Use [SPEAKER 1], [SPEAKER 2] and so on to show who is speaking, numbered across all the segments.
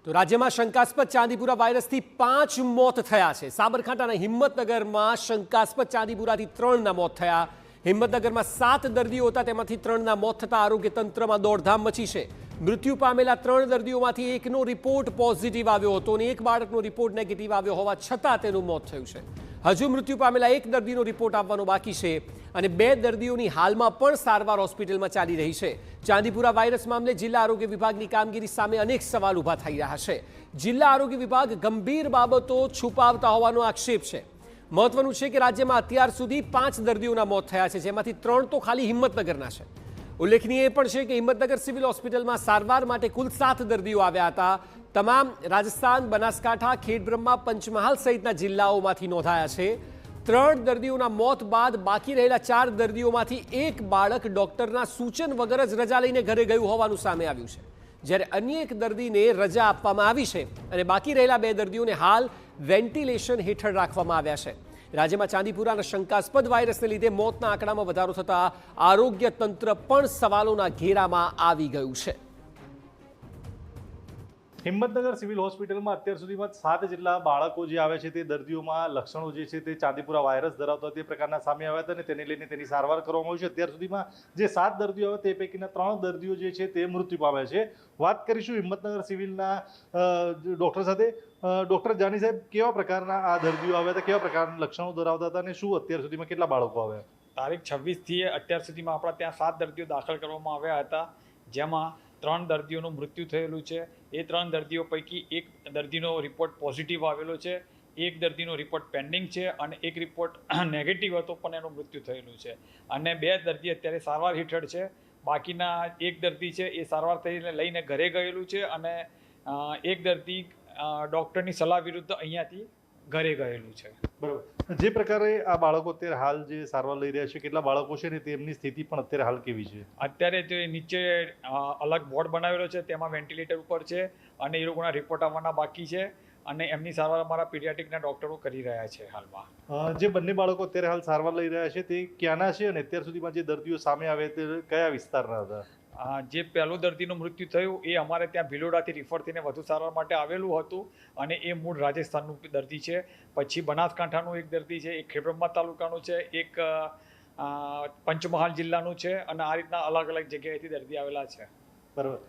[SPEAKER 1] તો રાજ્યમાં શંકાસ્પદ ચાંદીપુરા વાયરસથી 5 મોત થયા છે। સાબરકાંઠાના હિંમતનગરમાં શંકાસ્પદ ચાંદીપુરાથી 3ના મોત થયા। હિંમતનગરમાં 7 દર્દીઓ હતા, તેમાંથી 3ના મોત થતા આરોગ્ય તંત્રમાં દોડધામ મચી છે। મૃત્યુ પામેલા 3 દર્દીઓમાંથી એકનો રિપોર્ટ પોઝિટિવ આવ્યો હતો અને એક બાળકનો રિપોર્ટ નેગેટિવ આવ્યો હોવા છતાં તેનું મોત થયું છે। હજુ મૃત્યુ પામેલા 1 દર્દીનો રિપોર્ટ આવવાનો બાકી છે અને 2 દર્દીઓની હાલમાં પણ સારવાર હોસ્પિટલમાં ચાલી રહી છે। ચાંદીપુરા વાયરસ મામલે જિલ્લા આરોગ્ય વિભાગની કામગીરી સામે અનેક સવાલ ઊભા થઈ રહ્યા છે। જિલ્લા આરોગ્ય વિભાગ ગંભીર બાબતો છુપાવતા હોવાનો આક્ષેપ છે। મહત્વનું છે કે રાજ્યમાં અત્યાર સુધી 5 દર્દીઓના મોત થયા છે, જેમાંથી 3 તો ખાલી હિંમતનગરના છે। ઉલ્લેખનીય એ પણ છે કે હિંમતનગર સિવિલ હોસ્પિટલમાં સારવાર માટે કુલ 7 દર્દીઓ આવ્યા હતા। તમામ રાજસ્થાન, બનાસકાંઠા, ખેડબ્રહ્મા, પંચમહાલ સહિતના જિલ્લાઓમાંથી નોંધાયા છે। 3 દર્દીઓના મોત બાદ બાકી રહેલા 4 દર્દીઓમાંથી એક બાળક ડોક્ટરના સૂચન વગર જ રજા લઈને ઘરે ગયું હોવાનું સામે આવ્યું છે, જ્યારે અન્ય એક દર્દીને રજા આપવામાં આવી છે અને બાકી રહેલા 2 દર્દીઓને હાલ વેન્ટિલેશન હેઠળ રાખવામાં આવ્યા છે। રાજ્યમાં ચાંદીપુરાના શંકાસ્પદ વાયરસને લીધે મોતના આંકડામાં વધારો થતા આરોગ્ય તંત્ર પણ સવાલોના ઘેરામાં આવી ગયું છે।
[SPEAKER 2] હિંમતનગર સિવિલ હોસ્પિટલમાં અત્યાર સુધીમાં 7 જેટલા બાળકો જે આવે છે તે દર્દીઓમાં લક્ષણો જે છે તે ચાંદીપુરા વાયરસ ધરાવતા તે પ્રકારના સામે આવ્યા હતા અને તેને લઈને તેની સારવાર કરવામાં આવી છે। અત્યાર સુધીમાં જે 7 દર્દીઓ આવે તે પૈકીના 3 દર્દીઓ જે છે તે મૃત્યુ પામ્યા છે। વાત કરીશું હિંમતનગર સિવિલના ડૉક્ટર સાથે। ડૉક્ટર જાની સાહેબ, કેવા પ્રકારના આ દર્દીઓ આવ્યા હતા, કેવા પ્રકારના લક્ષણો ધરાવતા હતા અને શું અત્યાર સુધીમાં કેટલા બાળકો આવ્યા?
[SPEAKER 3] તારીખ 26થી અત્યાર સુધીમાં આપણા ત્યાં 7 દર્દીઓ દાખલ કરવામાં આવ્યા હતા, જેમાં 3 દર્દીઓનું મૃત્યુ થયેલું છે। એ 3 દર્દીઓ પૈકી એક દર્દીનો રિપોર્ટ પોઝિટિવ આવેલો છે, એક દર્દીનો રિપોર્ટ પેન્ડિંગ છે અને એક રિપોર્ટ નેગેટિવ હતો પણ એનું મૃત્યુ થયેલું છે અને 2 દર્દી અત્યારે સારવાર હેઠળ છે। બાકીના એક દર્દી છે એ સારવાર લઈને ઘરે ગયેલું છે અને એક દર્દી ડૉક્ટરની સલાહ વિરુદ્ધ અહીંયાથી ઘરે ગયેલું છે।
[SPEAKER 2] બરાબર। જે પ્રકારે આ બાળકો અત્યારે હાલ જે સારવાર લઈ રહ્યા છે, કેટલા બાળકો છે ને તેમની સ્થિતિ પણ અત્યારે હાલ કેવી છે?
[SPEAKER 3] અત્યારે તે નીચે અલગ બોર્ડ બનાવેલો છે, તેમાં વેન્ટિલેટર ઉપર છે અને એ લોકોના રિપોર્ટ આવવાના બાકી છે અને એમની સારવાર અમારા પીડિયાટ્રિકના ડૉક્ટરો કરી રહ્યા છે હાલમાં।
[SPEAKER 2] જે બંને બાળકો અત્યારે હાલ સારવાર લઈ રહ્યા છે તે ક્યાંના છે અને અત્યાર સુધીમાં જે દર્દીઓ સામે આવે તે કયા વિસ્તારના હતા?
[SPEAKER 3] જે પહેલું દર્દીનું મૃત્યુ થયું એ અમારે ત્યાં ભિલોડાથી રિફર થઈને વધુ સારવાર માટે આવેલું હતું અને એ મૂળ રાજસ્થાનનું દર્દી છે। પછી બનાસકાંઠાનું એક દર્દી છે, એક ખેડબ્રહ્મા તાલુકાનું છે, એક પંચમહાલ જિલ્લાનું છે અને આ રીતના અલગ અલગ જગ્યાએથી દર્દી આવેલા છે।
[SPEAKER 2] બરાબર।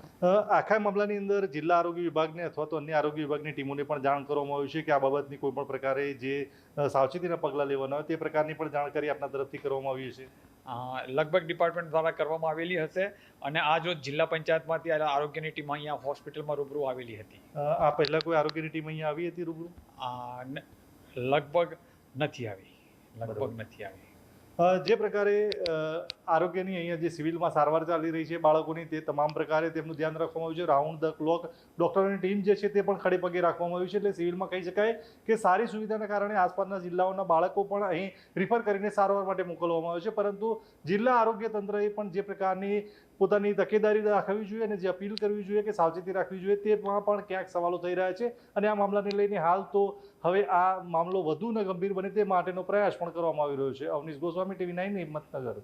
[SPEAKER 2] આખા મામલાની અંદર જિલ્લા આરોગ્ય વિભાગને અથવા તો અન્ય આરોગ્ય વિભાગની ટીમોને પણ જાણ કરવામાં આવી છે કે આ બાબતની કોઈ પણ પ્રકારે જે સાવચેતીના પગલાં લેવાના હોય તે પ્રકારની પણ જાણકારી આપના તરફથી કરવામાં આવી છે?
[SPEAKER 3] લગભગ ડિપાર્ટમેન્ટ દ્વારા કરવામાં આવેલી હશે અને આજ રોજ જિલ્લા પંચાયતમાંથી આરોગ્યની ટીમ અહીંયા હોસ્પિટલમાં રૂબરૂ આવેલી હતી।
[SPEAKER 2] આ પહેલાં કોઈ આરોગ્યની ટીમ અહીંયા આવી હતી રૂબરૂ?
[SPEAKER 3] લગભગ નથી આવી।
[SPEAKER 2] જે પ્રકારે આરોગ્યની અહીંયા જે સિવિલમાં સારવાર ચાલી રહી છે બાળકોની, તે તમામ પ્રકારે તેમનું ધ્યાન રાખવામાં આવ્યું છે। રાઉન્ડ ધ ક્લોક ડૉક્ટરોની ટીમ જે છે તે પણ ખડે પગે રાખવામાં આવી છે। એટલે સિવિલમાં કહી શકાય કે સારી સુવિધાના કારણે આસપાસના જિલ્લાઓના બાળકો પણ અહીં રિફર કરીને સારવાર માટે મોકલવામાં આવે છે, પરંતુ જિલ્લા આરોગ્ય તંત્રએ પણ જે પ્રકારની પોતાની તકેદારી રાખવી જોઈએ અને જે અપીલ કરવી જોઈએ કે સાવચેતી રાખવી જોઈએ, તેમાં પણ ક્યાંક સવાલો થઈ રહ્યા છે અને આ મામલાને લઈને હાલ તો હવે આ મામલો વધુ ને ગંભીર બને તે માટેનો પ્રયાસ પણ કરવામાં આવી રહ્યો છે। અવનીશ ગોસ્વામી, TV9 હિંમતનગર।